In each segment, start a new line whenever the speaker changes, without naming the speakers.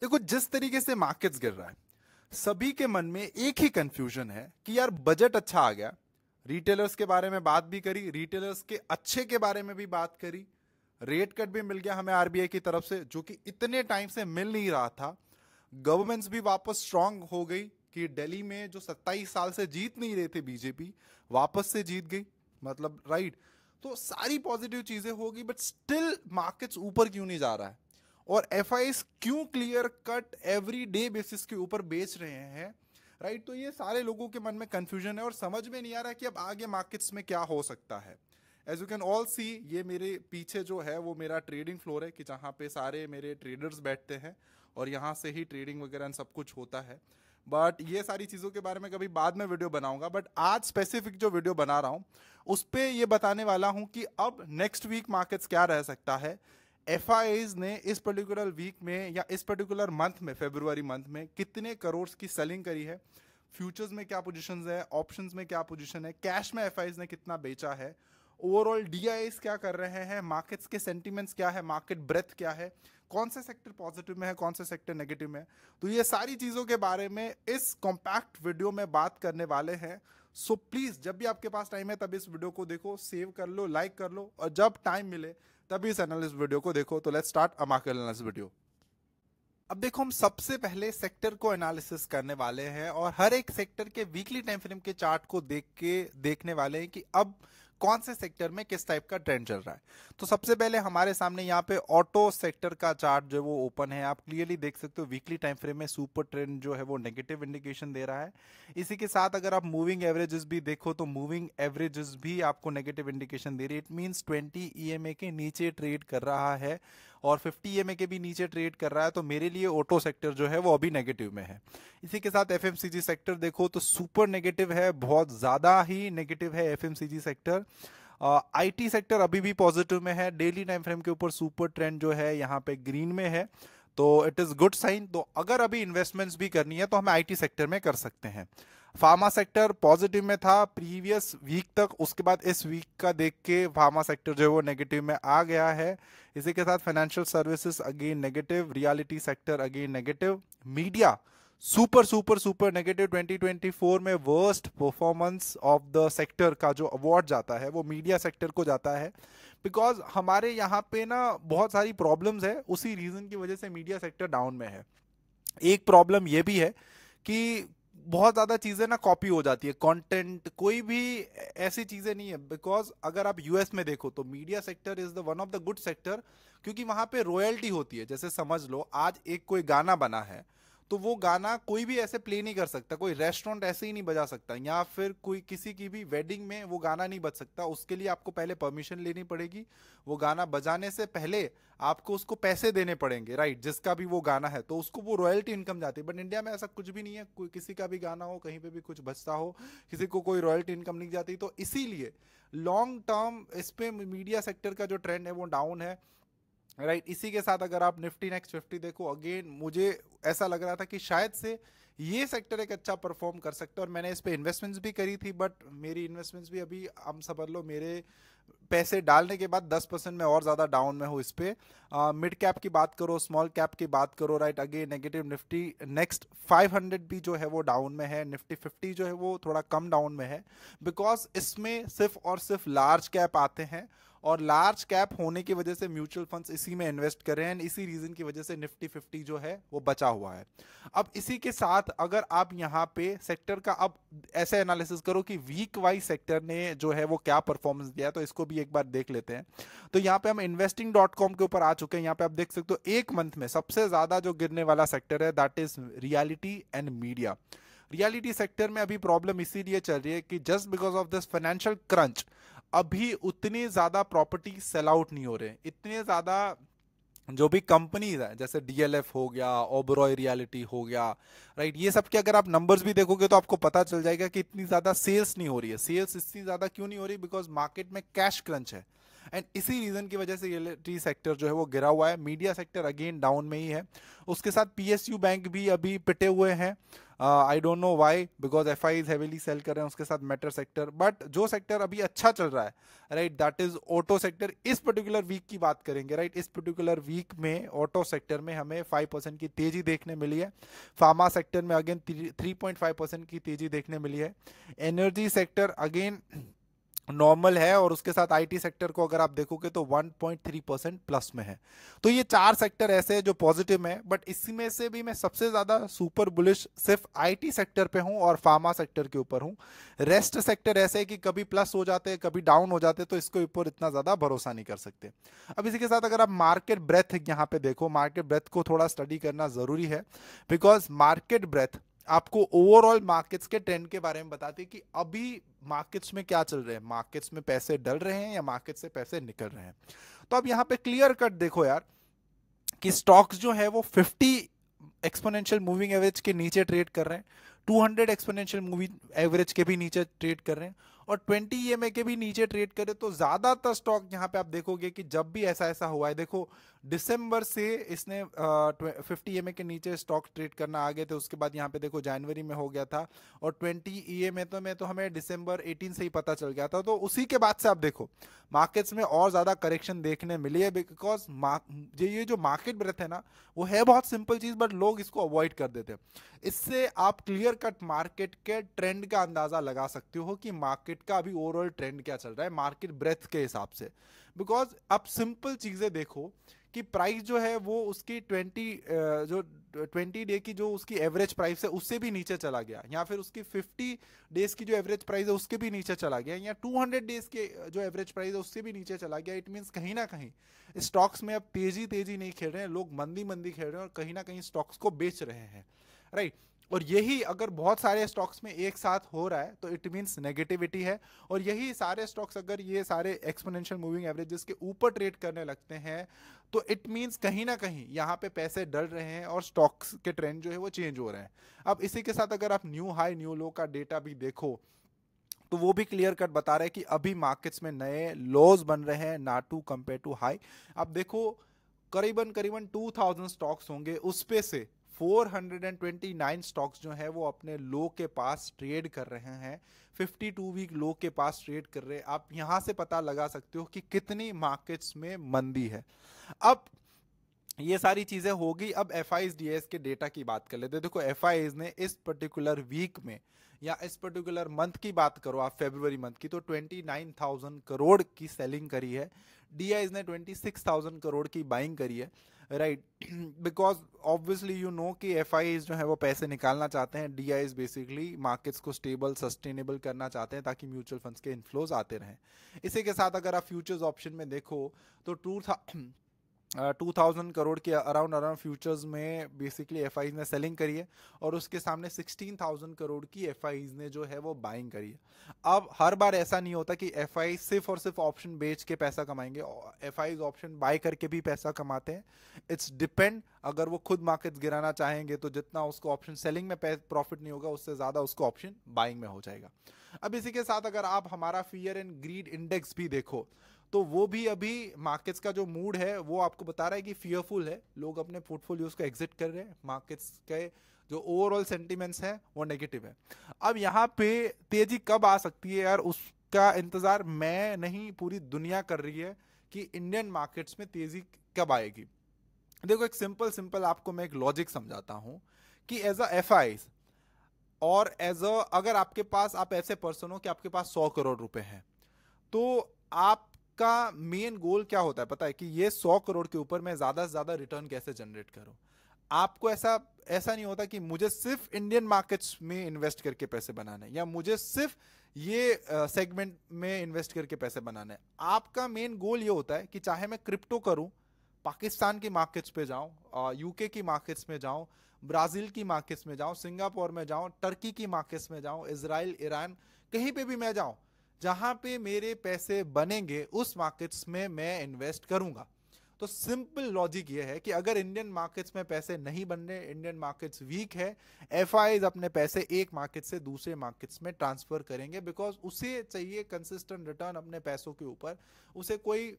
देखो, जिस तरीके से मार्केट्स गिर रहा है, सभी के मन में एक ही कंफ्यूजन है कि यार बजट अच्छा आ गया। रिटेलर्स के बारे में बात भी करी, रिटेलर्स के अच्छे के बारे में भी बात करी। रेट कट भी मिल गया हमें आरबीआई की तरफ से, जो कि इतने टाइम से मिल नहीं रहा था। गवर्नमेंट्स भी वापस स्ट्रांग हो गई कि दिल्ली में जो 27 साल से जीत नहीं रहे थे बीजेपी, वापस से जीत गई। मतलब राइट। तो सारी पॉजिटिव चीजें होगी, बट स्टिल मार्केट्स ऊपर क्यों नहीं जा रहा है? और एफ क्यों clear cut every day basis के ऊपर बेच रहे हैं? राइट। तो ये सारे लोगों के मन में कंफ्यूजन है और समझ में नहीं आ रहा कि अब आगे मार्केट्स में क्या हो सकता है। एज यू कैन ऑल सी, ये मेरे पीछे जो है वो मेरा ट्रेडिंग फ्लोर है, कि जहाँ पे सारे मेरे ट्रेडर्स बैठते हैं और यहाँ से ही ट्रेडिंग वगैरह सब कुछ होता है। बट ये सारी चीज़ों के बारे में कभी बाद में वीडियो बनाऊंगा। बट आज स्पेसिफिक जो वीडियो बना रहा हूँ उस पर ये बताने वाला हूँ कि अब नेक्स्ट वीक मार्केट्स क्या रह सकता है। एफ ने इस पर्टिकुलर वीक में या इस पर्टिकुलर मंथ में, फेब्रुआरी मंथ में, कितने करोड़ की सेलिंग करी है, फ्यूचर्स में क्या पोजीशंस है, ऑप्शंस में क्या पोजीशन है, कैश में एफ ने कितना बेचा है, ओवरऑल डीआईएस क्या कर रहे हैं, मार्केट्स के सेंटीमेंट्स क्या है, मार्केट ब्रेथ क्या है, कौन से सेक्टर पॉजिटिव में है, कौन से सेक्टर नेगेटिव में है। तो ये सारी चीजों के बारे में इस कॉम्पैक्ट वीडियो में बात करने वाले हैं। सो प्लीज, जब भी आपके पास टाइम है तब इस वीडियो को देखो, सेव कर लो, लाइक कर लो, और जब टाइम मिले तभी इस एनालिस्ट वीडियो को देखो। तो let's start a market analysis video. अब देखो, हम सबसे पहले सेक्टर को एनालिसिस करने वाले हैं और हर एक सेक्टर के वीकली टाइम फ्रेम के चार्ट को देख के देखने वाले हैं कि अब कौन से सेक्टर में किस टाइप का ट्रेंड चल रहा है। तो सबसे पहले हमारे सामने यहाँ पे ऑटो सेक्टर का चार्ट जो है वो ओपन है। आप क्लियरली देख सकते हो वीकली टाइम फ्रेम में सुपर ट्रेंड जो है वो नेगेटिव इंडिकेशन दे रहा है। इसी के साथ अगर आप मूविंग एवरेजेस भी देखो तो मूविंग एवरेजेस भी आपको नेगेटिव इंडिकेशन दे रही है। इट मींस 20 ईएमए के नीचे ट्रेड कर रहा है और 50 ईएमए के भी नीचे ट्रेड कर रहा है। तो मेरे लिए ऑटो सेक्टर जो है वो अभी नेगेटिव में है। इसी के साथ एफएमसीजी सेक्टर देखो तो सुपर नेगेटिव है, बहुत ज्यादा ही नेगेटिव है एफएमसीजी सेक्टर। आईटी सेक्टर अभी भी पॉजिटिव में है, डेली टाइम फ्रेम के ऊपर सुपर ट्रेंड जो है यहाँ पे ग्रीन में है, तो इट इज गुड साइन। तो अगर अभी इन्वेस्टमेंट्स भी करनी है तो हम आईटी सेक्टर में कर सकते हैं। फार्मा सेक्टर पॉजिटिव में था प्रीवियस वीक तक, उसके बाद इस वीक का देख के फार्मा सेक्टर जो है वो नेगेटिव में आ गया है। इसी के साथ financial services again negative, reality sector again negative, media super super super negative. 2024 में worst performance of the sector का जो अवार्ड जाता है वो मीडिया सेक्टर को जाता है। बिकॉज हमारे यहाँ पे ना बहुत सारी प्रॉब्लम्स है, उसी रीजन की वजह से मीडिया सेक्टर डाउन में है। एक प्रॉब्लम ये भी है कि बहुत ज्यादा चीजें ना कॉपी हो जाती है, कंटेंट कोई भी ऐसी चीजें नहीं है। बिकॉज अगर आप यूएस में देखो तो media sector is the one of the good sector, क्योंकि वहां पे रॉयल्टी होती है। जैसे समझ लो आज एक कोई गाना बना है तो वो गाना कोई भी ऐसे प्ले नहीं कर सकता, कोई रेस्टोरेंट ऐसे ही नहीं बजा सकता, या फिर कोई किसी की भी वेडिंग में वो गाना नहीं बज सकता। उसके लिए आपको पहले परमिशन लेनी पड़ेगी, वो गाना बजाने से पहले आपको उसको पैसे देने पड़ेंगे, राइट, जिसका भी वो गाना है, तो उसको वो रॉयल्टी इनकम जाती है। बट इंडिया में ऐसा कुछ भी नहीं है, कोई किसी का भी गाना हो, कहीं पे भी कुछ बजता हो, किसी को कोई रॉयल्टी इनकम नहीं जाती। तो इसीलिए लॉन्ग टर्म इस पे मीडिया सेक्टर का जो ट्रेंड है वो डाउन है, राइट। इसी के साथ अगर आप निफ्टी नेक्स्ट 50 देखो, अगेन मुझे ऐसा लग रहा था कि शायद से ये सेक्टर एक अच्छा परफॉर्म कर सकता है और मैंने इस पे इन्वेस्टमेंट्स भी करी थी। बट मेरी इन्वेस्टमेंट्स भी अभी हम समझ लो मेरे पैसे डालने के बाद 10% में और ज्यादा डाउन में हो इस पे। मिड कैप की बात करो, स्मॉल कैप की बात करो, right, again negative. Nifty next 500 भी जो है वो डाउन में है, निफ्टी 50 जो है वो थोड़ा कम डाउन में है। बिकॉज इसमें सिर्फ और सिर्फ लार्ज कैप आते हैं और लार्ज कैप होने की वजह से म्यूचुअल फंड्स इसी में इन्वेस्ट कर रहे हैं, इसी रीजन की वजह से निफ्टी 50 जो है वो बचा हुआ है। अब इसी के साथ अगर आप यहाँ पे सेक्टर का अब ऐसे एनालिसिस करो कि वीक वाइज सेक्टर ने जो है वो क्या परफॉर्मेंस दिया, तो इसको भी एक बार देख लेते हैं। तो यहाँ पे हम investing.com के ऊपर आ चुके हैं। यहाँ पे आप देख सकते हो एक मंथ में सबसे ज्यादा जो गिरने वाला सेक्टर है that is reality and media. Reality sector में अभी प्रॉब्लम इसीलिए चल रही है कि just because of this financial crunch अभी उतनी ज्यादा प्रॉपर्टी सेल आउट नहीं हो रहे, इतने ज्यादा जो भी कंपनीज है जैसे डीएलएफ हो गया, ओबरॉय रियलिटी हो गया, राइट, ये सब के अगर आप नंबर्स भी देखोगे तो आपको पता चल जाएगा कि इतनी ज्यादा सेल्स नहीं हो रही है। सेल्स इतनी ज्यादा क्यों नहीं हो रही? बिकॉज मार्केट में कैश क्रंच है एंड इसी रीजन की वजह से रियलिटी सेक्टर जो है वो गिरा हुआ है। मीडिया सेक्टर अगेन डाउन में ही है। उसके साथ पीएसयू बैंक भी अभी पिटे हुए हैं। I don't know why, because F I heavily sell कर रहे हैं, उसके साथ मेटल सेक्टर। बट जो सेक्टर अभी अच्छा चल रहा है, right, that is auto sector. इस पर्टिकुलर वीक की बात करेंगे, राइट, इस पर्टिकुलर वीक में ऑटो सेक्टर में हमें 5% की तेजी देखने मिली है। फार्मा सेक्टर में अगेन 3.5% की तेजी देखने मिली है। एनर्जी सेक्टर अगेन नॉर्मल है, और उसके साथ आईटी सेक्टर को अगर आप देखोगे तो 1.3% प्लस में है। तो ये 4 सेक्टर ऐसे हैं जो पॉजिटिव में है, बट इसमें से भी मैं सबसे ज्यादा सुपर बुलिश सिर्फ आईटी सेक्टर पे हूं और फार्मा सेक्टर के ऊपर हूं। रेस्ट सेक्टर ऐसे है कि कभी प्लस हो जाते हैं, कभी डाउन हो जाते हैं, तो इसके ऊपर इतना ज्यादा भरोसा नहीं कर सकते। अब इसी के साथ अगर आप मार्केट ब्रेथ यहाँ पे देखो, मार्केट ब्रेथ को थोड़ा स्टडी करना जरूरी है, बिकॉज मार्केट ब्रेथ आपको ओवरऑल मार्केट्स के ट्रेंड के बारे में बताती है कि अभी मार्केट्स में क्या चल रहे हैं, मार्केट्स में पैसे डल रहे हैं या मार्केट से पैसे निकल रहे हैं। तो अब यहां पे क्लियर कट देखो यार कि स्टॉक्स जो है वो 50 एक्सपोनेंशियल मूविंग एवरेज के नीचे ट्रेड कर रहे हैं, 200 एक्सपोनेंशियल मूविंग एवरेज के भी नीचे ट्रेड कर रहे हैं, और 20 ईएमए के भी नीचे ट्रेड करे। तो ज्यादातर स्टॉक यहां पे आप देखोगे कि जब भी ऐसा ऐसा हुआ है, देखो दिसंबर से इसने 50 ईएमए के नीचे स्टॉक ट्रेड करना आ गए थे, उसके बाद यहाँ पे देखो जनवरी में हो गया था, और 20 ईएमए तो हमें दिसंबर 18 से ही पता चल गया था। तो उसी के बाद से आप देखो मार्केट्स में और ज्यादा करेक्शन देखने मिली है, बिकॉज ये जो मार्केट ब्रेथ है ना, वो है बहुत सिंपल चीज, बट लोग इसको अवॉइड कर देते हैं। इससे आप क्लियर कट मार्केट के ट्रेंड का अंदाजा लगा सकते हो कि मार्केट का अभी ओवरऑल ट्रेंड क्या चल रहा है मार्केट ब्रेथ के हिसाब से। बिकॉज आप सिंपल चीजें देखो कि प्राइस जो है वो उसकी 20 डे की जो उसकी एवरेज प्राइस है उससे भी नीचे चला गया, या फिर उसकी 50 डेज की जो एवरेज प्राइस है उसके भी नीचे चला गया, या 200 डेज के जो एवरेज प्राइस है उससे भी नीचे चला गया। इट मींस कहीं ना कहीं स्टॉक्स में अब तेजी तेजी नहीं खेल रहे हैं लोग, मंदी मंदी खेल रहे हैं, और कहीं ना कहीं स्टॉक्स को बेच रहे हैं, राइट। और यही अगर बहुत सारे स्टॉक्स में एक साथ हो रहा है तो इट मींस नेगेटिविटी है, और यही सारे स्टॉक्स अगर ये सारे एक्सपोनेंशियल मूविंग एवरेजेस के ऊपर ट्रेड करने लगते हैं तो इट मींस कहीं ना कहीं यहाँ पे पैसे डल रहे हैं और स्टॉक्स के ट्रेंड जो है वो चेंज हो रहे हैं। अब इसी के साथ अगर आप न्यू हाई न्यू लो का डेटा भी देखो तो वो भी क्लियर कट बता रहे हैं कि अभी मार्केट्स में नए लोज बन रहे हैं, ना टू कंपेयर टू हाई। अब देखो करीबन करीबन 2000 स्टॉक्स होंगे, उस पे से 429 स्टॉक्स जो है वो अपने लो के पास ट्रेड कर रहे हैं, 52 वीक लो के पास ट्रेड कर रहे हैं। आप यहां से पता लगा सकते हो कि कितनी मार्केट्स में मंदी है। अब ये सारी चीजें होगी, अब FIS के डेटा की बात कर लेते हैं। देखो FIS ने इस पर्टिकुलर वीक में या इस पर्टिकुलर मंथ की बात करो आप, फेब्रुवरी मंथ की, तो 29,000 करोड़ की सेलिंग करी है। DIs ने 26,000 करोड़ की बाइंग करी है, right. Because obviously you know कि FIs जो है वो पैसे निकालना चाहते हैं, DIs बेसिकली मार्केट्स को स्टेबल सस्टेनेबल करना चाहते हैं ताकि म्यूचुअल फंड्स के इन्फ्लोज आते रहें। इसी के साथ अगर आप फ्यूचर्स ऑप्शन में देखो तो 2000 करोड़ के अराउंड फ्यूचर्स में बेसिकली FIs ने सेलिंग करी है, और उसके सामने 16,000 करोड़ की FIs ने जो है वो बाइंग करी है। अब हर बार ऐसा नहीं होता कि FIs सिर्फ और सिर्फ ऑप्शन बेच के पैसा कमाएंगे, FIs ऑप्शन बाय करके भी पैसा कमाते हैं। इट्स डिपेंड, अगर वो खुद मार्केट्स गिराना चाहेंगे तो जितना उसको ऑप्शन सेलिंग में प्रॉफिट नहीं होगा उससे ज्यादा उसको ऑप्शन बाइंग में हो जाएगा। अब इसी के साथ अगर आप हमारा फियर एंड ग्रीड इंडेक्स भी देखो तो वो भी अभी मार्केट्स का जो मूड है वो आपको बता रहा है कि फियरफुल है, लोग अपने पोर्टफोलियोज को एग्जिट कर रहे हैं, मार्केट्स के जो ओवरऑल सेंटिमेंट्स है वो नेगेटिव है। अब यहाँ पे तेजी कब आ सकती है यार, उसका इंतजार मैं नहीं पूरी दुनिया कर रही है कि इंडियन मार्केट्स में तेजी कब आएगी। देखो एक सिंपल सिंपल आपको मैं एक लॉजिक समझाता हूं कि एज अ FIs और एज अ, अगर आपके पास, आप ऐसे पर्सन हो कि आपके पास 100 करोड़ रुपए हैं, तो आपका मेन गोल क्या होता है पता है, कि ये 100 करोड़ के ऊपर मैं ज्यादा से ज्यादा रिटर्न कैसे जनरेट करूं। आपको ऐसा ऐसा नहीं होता कि मुझे सिर्फ इंडियन मार्केट्स में इन्वेस्ट करके पैसे बनाने, या मुझे सिर्फ ये सेगमेंट में इन्वेस्ट करके पैसे बनाने हैं। आपका मेन गोल ये होता है कि चाहे मैं क्रिप्टो करूं, पाकिस्तान की मार्केट्स पे जाऊं, यूके की मार्केट्स में जाऊं, ब्राजील की मार्केट्स में जाऊं, सिंगापुर में जाऊं, टर्की की मार्केट्स में जाऊं, इजराइल, ईरान, कहीं पे भी मैं जाऊं, जहां पे मेरे पैसे बनेंगे उस मार्केट्स में मैं इन्वेस्ट करूंगा। तो सिंपल लॉजिक ये है कि अगर इंडियन मार्केट्स में पैसे नहीं बन रहे, इंडियन मार्केट्स वीक है, FIs अपने पैसे एक मार्केट से दूसरे मार्केट्स में ट्रांसफर करेंगे, बिकॉज उसे चाहिए कंसिस्टेंट रिटर्न अपने पैसों के ऊपर। उसे कोई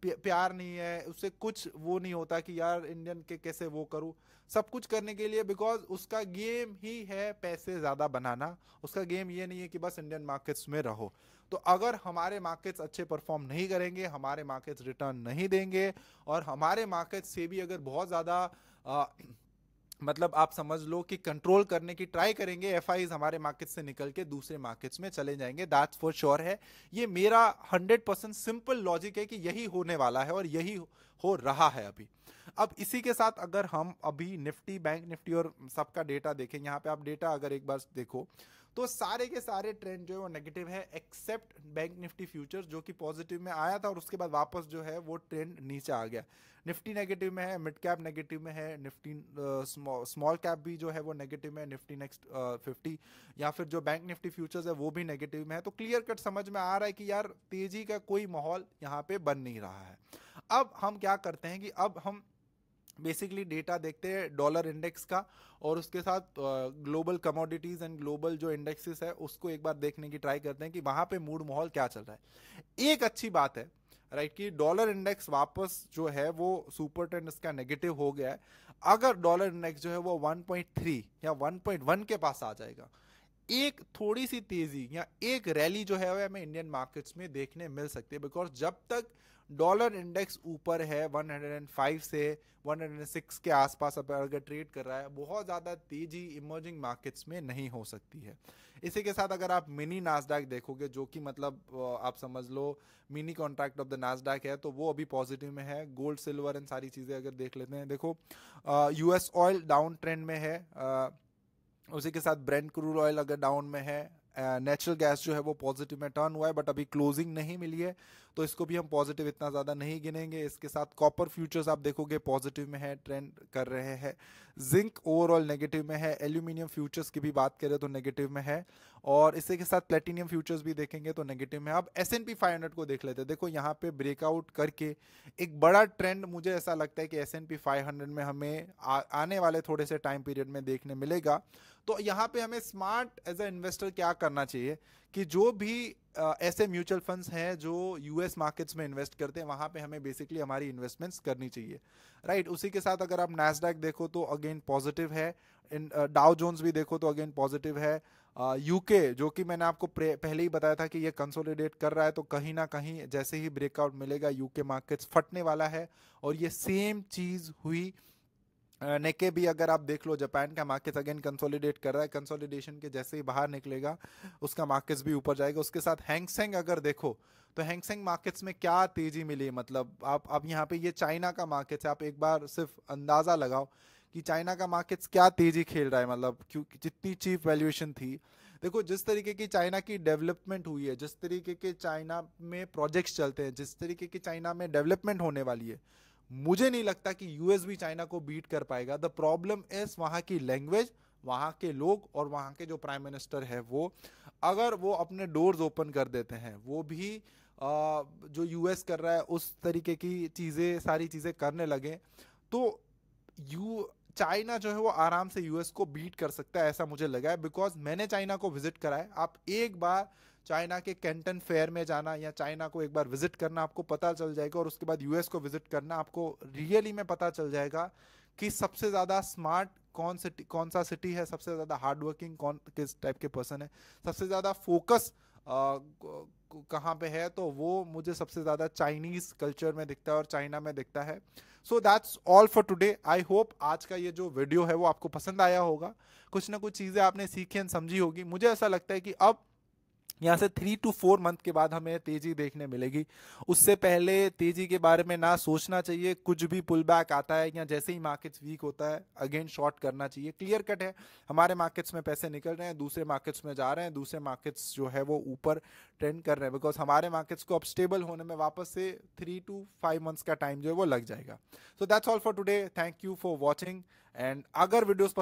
प्यार नहीं है, उससे कुछ वो नहीं होता कि यार इंडियन के कैसे वो करूं, सब कुछ करने के लिए, बिकॉज उसका गेम ही है पैसे ज्यादा बनाना, उसका गेम ये नहीं है कि बस इंडियन मार्केट्स में रहो। तो अगर हमारे मार्केट्स अच्छे परफॉर्म नहीं करेंगे, हमारे मार्केट्स रिटर्न नहीं देंगे, और हमारे मार्केट से भी अगर बहुत ज्यादा मतलब आप समझ लो कि कंट्रोल करने की ट्राई करेंगे, एफआईज हमारे मार्केट से निकल के दूसरे मार्केट्स में चले जाएंगे, दैट्स फॉर श्योर है। ये मेरा 100% सिंपल लॉजिक है कि यही होने वाला है और यही हो रहा है अभी। अब इसी के साथ अगर हम अभी निफ्टी, बैंक निफ्टी और सबका डेटा देखें, यहाँ पे आप डेटा अगर एक बार देखो तो सारे के सारे ट्रेंड जो है वो नेगेटिव है, एक्सेप्ट बैंक निफ्टी फ्यूचर्स जो कि पॉजिटिव में आया था और उसके बाद वापस जो है वो ट्रेंड नीचे आ गया। निफ्टी नेगेटिव में है, मिड कैप नेगेटिव में है, निफ्टी स्मॉल कैप भी जो है वो नेगेटिव में है, निफ्टी नेक्स्ट 50 या फिर जो बैंक निफ्टी फ्यूचर्स है वो भी नेगेटिव में है। तो क्लियर कट समझ में आ रहा है कि यार तेजी का कोई माहौल यहाँ पे बन नहीं रहा है। अब हम क्या करते हैं कि अब हम बेसिकली डेटा देखते हैं डॉलर इंडेक्स का, और उसके साथ ग्लोबल कमोडिटीज एंड ग्लोबल जो इंडेक्सेस है उसको एक बार देखने की ट्राई करते हैं कि वहां पे मूड माहौल क्या चल रहा है। एक अच्छी बात है राइट कि डॉलर इंडेक्स वापस जो है वो सुपर ट्रेंड इसका नेगेटिव हो गया है। अगर डॉलर इंडेक्स जो है वो 1.3 या 1.1 के पास आ जाएगा, एक थोड़ी सी तेजी या एक रैली जो है हमें इंडियन मार्केट्स में देखने मिल सकती है, बिकॉज जब तक डॉलर इंडेक्स ऊपर है 105 से 106 के आसपास अगर ट्रेड कर रहा है, बहुत ज्यादा तेजी इमर्जिंग मार्केट्स में नहीं हो सकती है। इसी के साथ अगर आप मिनी नास्डैक देखोगे, जो कि मतलब आप समझ लो mini contract of the Nasdaq है, तो वो अभी पॉजिटिव में है। गोल्ड सिल्वर एंड सारी चीजें अगर देख लेते हैं, देखो यूएस ऑयल डाउन ट्रेंड में है, उसी के साथ ब्रेंट क्रूड ऑयल अगर डाउन में है, नेचुरल गैस जो है वो पॉजिटिव में टर्न हुआ है बट अभी क्लोजिंग नहीं मिली है, तो इसको भी हम पॉजिटिव इतना ज्यादा नहीं गिनेंगे। इसके साथ कॉपर फ्यूचर्स आप देखोगे पॉजिटिव में है, ट्रेंड कर रहे हैं। जिंक ओवरऑल नेगेटिव में है, एल्यूमिनियम फ्यूचर्स की भी बात करें तो नेगेटिव में है, और इसी के साथ प्लेटिनियम फ्यूचर्स भी देखेंगे तो नेगेटिव में। अब S&P 500 को देख लेते हैं। देखो यहाँ पे ब्रेकआउट करके एक बड़ा ट्रेंड मुझे ऐसा लगता है कि S&P 500 में हमें आने वाले थोड़े से टाइम पीरियड में देखने मिलेगा। तो यहाँ पे हमें स्मार्ट एज ए इन्वेस्टर क्या करना चाहिए कि जो भी ऐसे म्यूचुअल फंड्स हैं जो यूएस मार्केट्स में इन्वेस्ट करते हैं, वहां पे हमें बेसिकली हमारी इन्वेस्टमेंट्स करनी चाहिए राइट। उसी के साथ अगर आप नैस्डैक देखो तो अगेन पॉजिटिव है, इन डाउ जोन्स भी देखो तो अगेन पॉजिटिव है। यूके जो कि मैंने आपको पहले ही बताया था कि ये कंसोलिडेट कर रहा है, तो कहीं ना कहीं जैसे ही ब्रेकआउट मिलेगा यूके मार्केट्स फटने वाला है, और ये सेम चीज हुई नेके भी। अगर आप देख लो जापान का मार्केट अगेन कंसोलिडेट कर रहा है, कंसोलिडेशन के जैसे ही बाहर निकलेगा उसका मार्केट्स भी ऊपर जाएगा। उसके साथ हैंगसेंग अगर देखो तो हैंगसेंग मार्केट्स में क्या तेजी मिली, मतलब आप यहाँ पे ये चाइना का मार्केट है, आप एक बार सिर्फ अंदाजा लगाओ कि चाइना का मार्केट्स क्या तेजी खेल रहा है, मतलब क्योंकि जितनी चीप वैल्यूएशन थी। देखो जिस तरीके की चाइना की डेवलपमेंट हुई है, जिस तरीके के चाइना में प्रोजेक्ट्स चलते हैं, जिस तरीके की चाइना में डेवलपमेंट होने वाली है, मुझे नहीं लगता कि यूएस भी चाइना को बीट कर पाएगा। द प्रॉब्लम इज वहां की लैंग्वेज, वहां के लोग और वहां के जो प्राइम मिनिस्टर है वो, अगर वो अपने डोर्स ओपन कर देते हैं, वो भी जो यूएस कर रहा है उस तरीके की चीजें, सारी चीजें करने लगे, तो चाइना जो है वो आराम से यूएस को बीट कर सकता है, ऐसा मुझे लगा है। बिकॉज मैंने चाइना को विजिट करा है, आप एक बार चाइना के कैंटन फेयर में जाना या चाइना को एक बार विजिट करना, आपको पता चल जाएगा, और उसके बाद यूएस को विजिट करना, आपको रियली में पता चल जाएगा कि सबसे ज्यादा स्मार्ट कौन सा सिटी है, सबसे ज्यादा हार्ड वर्किंग किस टाइप के पर्सन है, सबसे ज्यादा फोकस कहाँ पे है, तो वो मुझे सबसे ज्यादा चाइनीज कल्चर में दिखता है और चाइना में दिखता है। So that's all for today. I hope आज का ये जो वीडियो है वो आपको पसंद आया होगा, कुछ ना कुछ चीजें आपने सीखी एंड समझी होगी। मुझे ऐसा लगता है कि अब यहाँ से 3 to 4 मंथ के बाद हमें तेजी देखने मिलेगी, उससे पहले तेजी के बारे में ना सोचना चाहिए। कुछ भी पुल बैक आता है या जैसे ही मार्केट्स वीक होता है अगेन शॉर्ट करना चाहिए। क्लियर कट है, हमारे मार्केट्स में पैसे निकल रहे हैं, दूसरे मार्केट्स में जा रहे हैं, दूसरे मार्केट्स जो है वो ऊपर ट्रेंड कर रहे हैं, बिकॉज हमारे मार्केट्स को अब स्टेबल होने में वापस से 3 to 5 मंथ्स का टाइम जो है वो लग जाएगा। So that's all for today, thank you for watching, and अगर वीडियोस